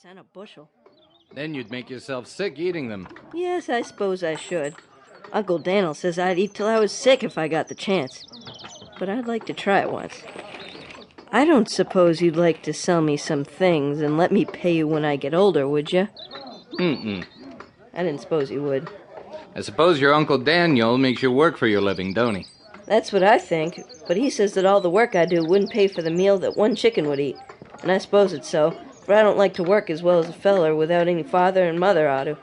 $1 a bushel. Then you'd make yourself sick eating them. Yes, I suppose I should. Uncle Daniel says I'd eat till I was sick if I got the chance. But I'd like to try it once. I don't suppose you'd like to sell me some things and let me pay you when I get older, would you? Mm-mm. I didn't suppose you would. I suppose your Uncle Daniel makes you work for your living, don't he? That's what I think, but he says that all the work I do wouldn't pay for the meal that one chicken would eat. And I suppose it's so, for I don't like to work as well as a feller without any father and mother ought to.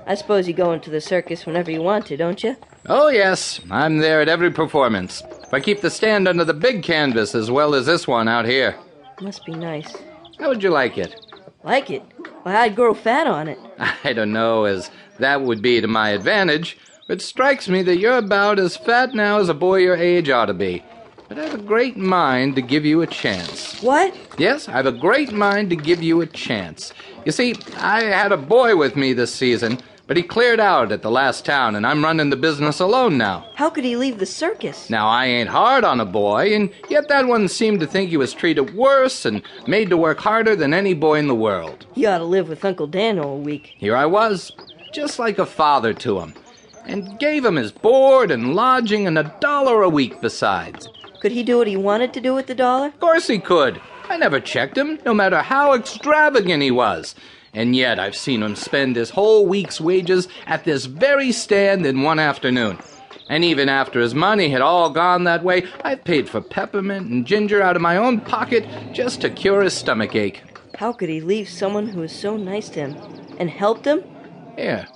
I suppose you go into the circus whenever you want to, don't you? Oh, yes. I'm there at every performance. If I keep the stand under the big canvas as well as this one out here. Must be nice. How would you like it? Like it? Why, I'd grow fat on it. I don't know as that would be to my advantage. It strikes me that you're about as fat now as a boy your age ought to be. But I have a great mind to give you a chance. What? Yes, I have a great mind to give you a chance. You see, I had a boy with me this season, but he cleared out at the last town, and I'm running the business alone now. How could he leave the circus? Now, I ain't hard on a boy, and yet that one seemed to think he was treated worse and made to work harder than any boy in the world. You ought to live with Uncle Daniel a week. Here I was, just like a father to him, and gave him his board and lodging and $1 a week besides. Could he do what he wanted to do with the $1? Of course he could. I never checked him, no matter how extravagant he was. And yet I've seen him spend his whole week's wages at this very stand in one afternoon. And even after his money had all gone that way, I've paid for peppermint and ginger out of my own pocket just to cure his stomachache. How could he leave someone who was so nice to him and helped him? Here,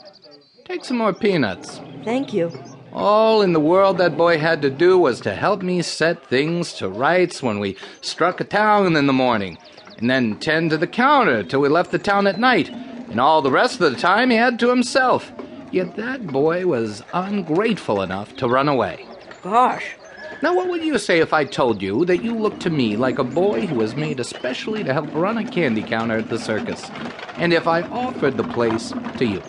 take some more peanuts. Thank you. All in the world that boy had to do was to help me set things to rights when we struck a town in the morning, and then tend to the counter till we left the town at night, and all the rest of the time he had to himself. Yet that boy was ungrateful enough to run away. Gosh. Now what would you say if I told you that you looked to me like a boy who was made especially to help run a candy counter at the circus, and if I offered the place to you?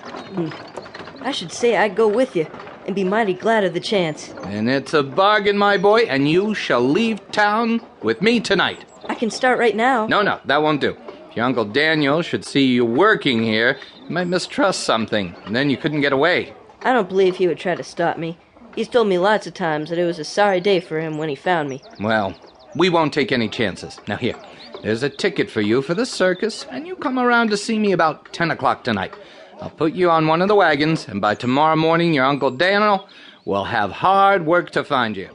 I should say I'd go with you and be mighty glad of the chance. And it's a bargain, my boy, and you shall leave town with me tonight. I can start right now. No, that won't do. If your Uncle Daniel should see you working here, he might mistrust something, and then you couldn't get away. I don't believe he would try to stop me. He's told me lots of times that it was a sorry day for him when he found me. Well, we won't take any chances. Now here, there's a ticket for you for the circus, and you come around to see me about 10 o'clock tonight. I'll put you on one of the wagons, and by tomorrow morning your Uncle Daniel will have hard work to find you.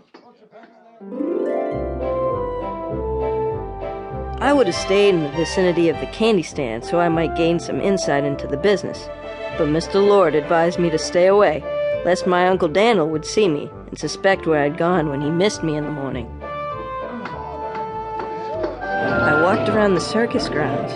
I would have stayed in the vicinity of the candy stand so I might gain some insight into the business. But Mr. Lord advised me to stay away, lest my Uncle Daniel would see me and suspect where I'd gone when he missed me in the morning. I walked around the circus grounds.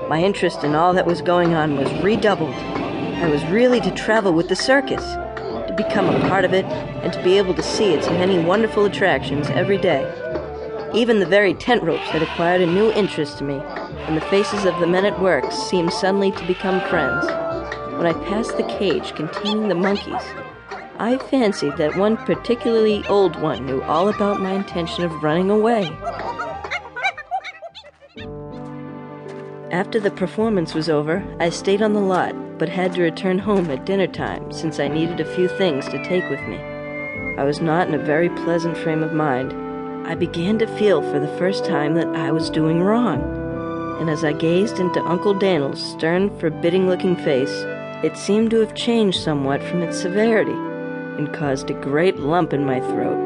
My interest in all that was going on was redoubled. I was really to travel with the circus, to become a part of it, and to be able to see its many wonderful attractions every day. Even the very tent ropes had acquired a new interest to me, and the faces of the men at work seemed suddenly to become friends. When I passed the cage containing the monkeys, I fancied that one particularly old one knew all about my intention of running away. After the performance was over, I stayed on the lot, but had to return home at dinner time since I needed a few things to take with me. I was not in a very pleasant frame of mind. I began to feel for the first time that I was doing wrong, and as I gazed into Uncle Daniel's stern, forbidding-looking face, it seemed to have changed somewhat from its severity, and caused a great lump in my throat,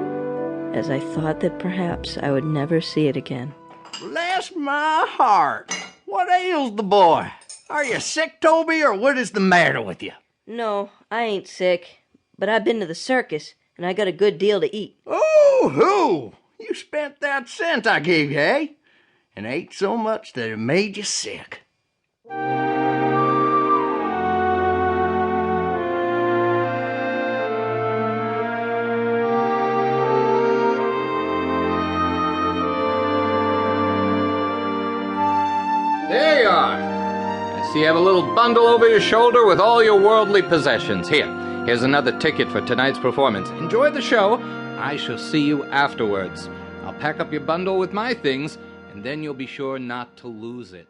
as I thought that perhaps I would never see it again. Bless my heart! What ails the boy? Are you sick, Toby, or what is the matter with you? No, I ain't sick, but I've been to the circus, and I got a good deal to eat. Oh-hoo! You spent that cent I gave you, eh? And ate so much that it made you sick. There you are. I see you have a little bundle over your shoulder with all your worldly possessions. Here's another ticket for tonight's performance. Enjoy the show. I shall see you afterwards. I'll pack up your bundle with my things, and then you'll be sure not to lose it.